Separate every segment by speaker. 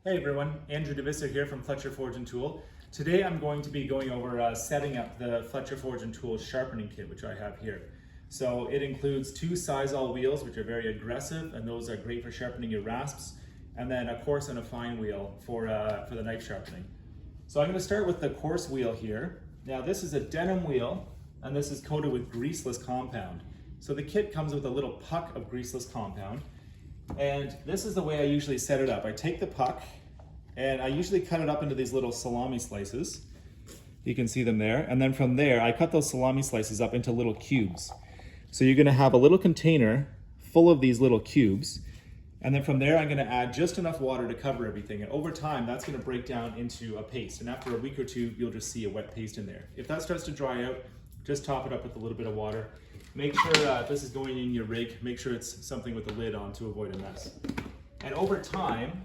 Speaker 1: Hey everyone, Andrew DeVissa here from Fletcher Forge & Tool. Today I'm going to be going over setting up the Fletcher Forge & Tool Sharpening Kit, which I have here. So it includes two Sizall wheels, which are very aggressive, and those are great for sharpening your rasps, and then a coarse and a fine wheel for the knife sharpening. So I'm going to start with the coarse wheel here. Now this is a denim wheel, and this is coated with greaseless compound. So the kit comes with a little puck of greaseless compound. And this is the way I usually set it up. I take the puck and I usually cut it up into these little salami slices. You can see them there. And then from there, I cut those salami slices up into little cubes. So you're gonna have a little container full of these little cubes. And then from there, I'm gonna add just enough water to cover everything. And over time, that's gonna break down into a paste. And after a week or two, you'll just see a wet paste in there. If that starts to dry out, just top it up with a little bit of water. Make sure if this is going in your rig, make sure it's something with the lid on to avoid a mess. And over time,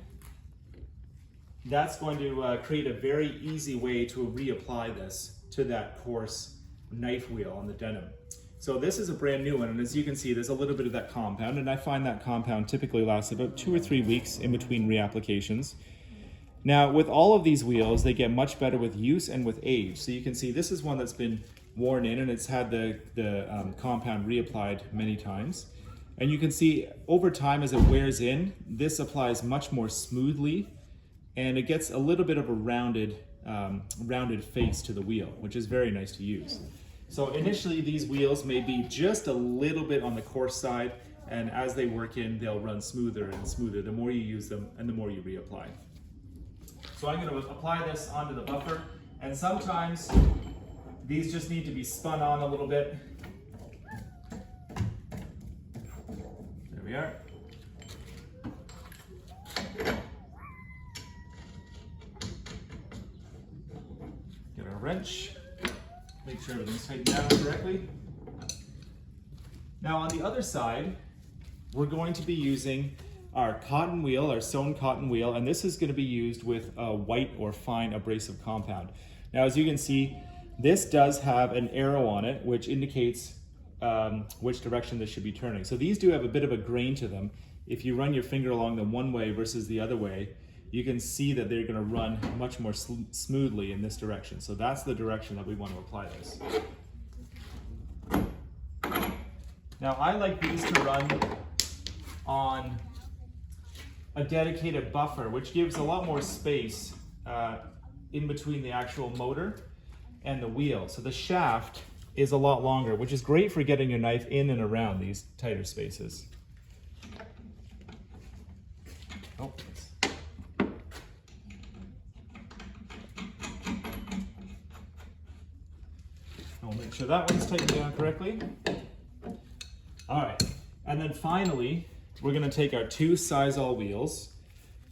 Speaker 1: that's going to create a very easy way to reapply this to that coarse knife wheel on the denim. So this is a brand new one, and as you can see, there's a little bit of that compound, and I find that compound typically lasts about 2 or 3 weeks in between reapplications. Now, with all of these wheels, they get much better with use and with age. So you can see this is one that's been worn in and it's had the compound reapplied many times. And you can see over time as it wears in, this applies much more smoothly and it gets a little bit of a rounded face to the wheel, which is very nice to use. So initially these wheels may be just a little bit on the coarse side, and as they work in, they'll run smoother and smoother the more you use them and the more you reapply. So I'm going to apply this onto the buffer, and sometimes these just need to be spun on a little bit. There we are. Get our wrench, make sure everything's tightened down correctly. Now on the other side, we're going to be using our cotton wheel, our sewn cotton wheel, and this is going to be used with a white or fine abrasive compound. Now as you can see, this does have an arrow on it which indicates which direction this should be turning. So these do have a bit of a grain to them. If you run your finger along them one way versus the other way, you can see that they're going to run much more smoothly in this direction. So that's the direction that we want to apply this. Now I like these to run on a dedicated buffer, which gives a lot more space in between the actual motor and the wheel. So the shaft is a lot longer, which is great for getting your knife in and around these tighter spaces. Oh, I'll make sure that one's tightened down correctly. All right, and then finally, we're gonna take our two Sizall wheels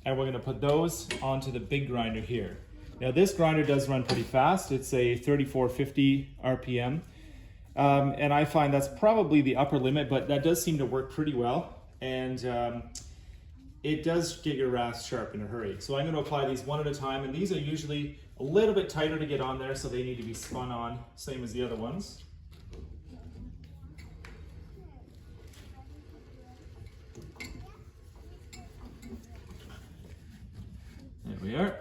Speaker 1: and we're gonna put those onto the big grinder here. Now this grinder does run pretty fast. It's a 3450 RPM. And I find that's probably the upper limit, but that does seem to work pretty well. And it does get your rasp sharp in a hurry. So I'm gonna apply these one at a time, and these are usually a little bit tighter to get on there, so they need to be spun on, same as the other ones. There we are.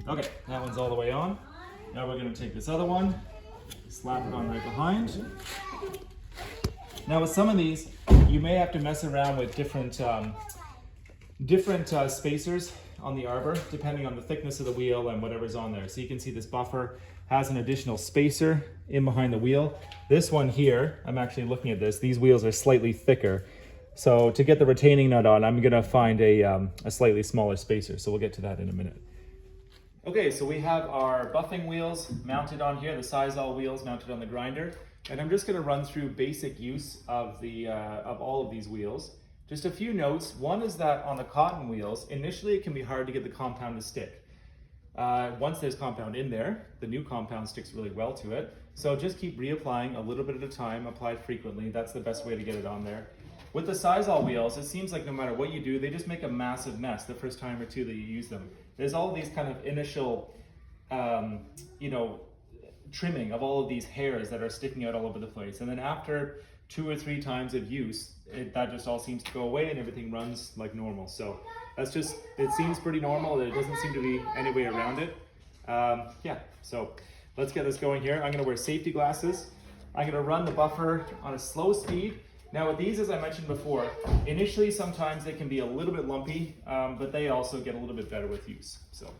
Speaker 1: Okay, that one's all the way on. Now we're going to take this other one, slap it on right behind. Now with some of these, you may have to mess around with different spacers on the arbor, depending on the thickness of the wheel and whatever's on there. So you can see this buffer has an additional spacer in behind the wheel. This one here, I'm actually looking at this, these wheels are slightly thicker. So to get the retaining nut on, I'm going to find a slightly smaller spacer. So we'll get to that in a minute. Okay, so we have our buffing wheels mounted on here, the Sizall wheels mounted on the grinder, and I'm just going to run through basic use of all of these wheels. Just a few notes. One is that on the cotton wheels, initially it can be hard to get the compound to stick. Once there's compound in there, the new compound sticks really well to it. So just keep reapplying a little bit at a time, apply it frequently. That's the best way to get it on there. with the Sizall wheels, it seems like no matter what you do, they just make a massive mess the first time or two that you use them. There's all these kind of initial, you know, trimming of all of these hairs that are sticking out all over the place. And then after 2 or 3 times of use, that just all seems to go away and everything runs like normal. So that's just, it seems pretty normal. There doesn't seem to be any way around it. Yeah, so let's get this going here. I'm gonna wear safety glasses. I'm gonna run the buffer on a slow speed. Now with these, as I mentioned before, initially sometimes they can be a little bit lumpy, but they also get a little bit better with use. So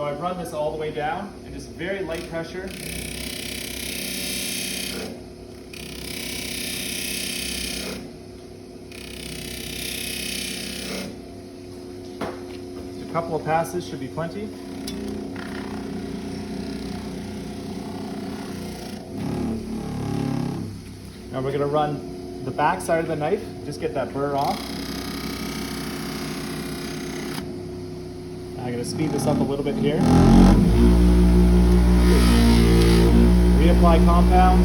Speaker 1: I've run this all the way down and just very light pressure. Just a couple of passes should be plenty. Now we're going to run the back side of the knife, just get that burr off. I'm going to speed this up a little bit here. Reapply compound.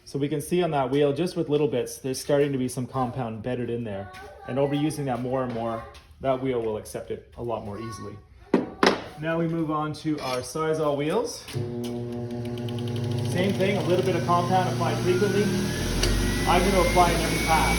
Speaker 1: So we can see on that wheel, just with little bits, there's starting to be some compound bedded in there. And overusing that more and more, that wheel will accept it a lot more easily. Now we move on to our Sizall wheels. Same thing, a little bit of compound applied frequently. I'm going to apply in every pass.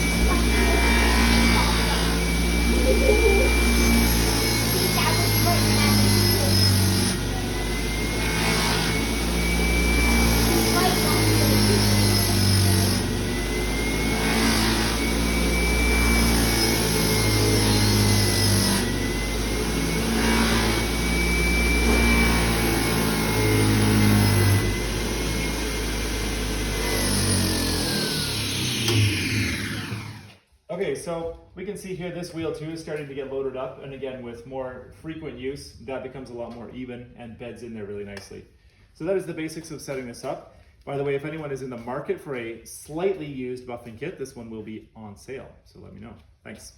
Speaker 1: Okay, so we can see here this wheel too is starting to get loaded up, and again with more frequent use that becomes a lot more even and beds in there really nicely. So that is the basics of setting this up. By the way, if anyone is in the market for a slightly used buffing kit, this one will be on sale, so let me know. Thanks.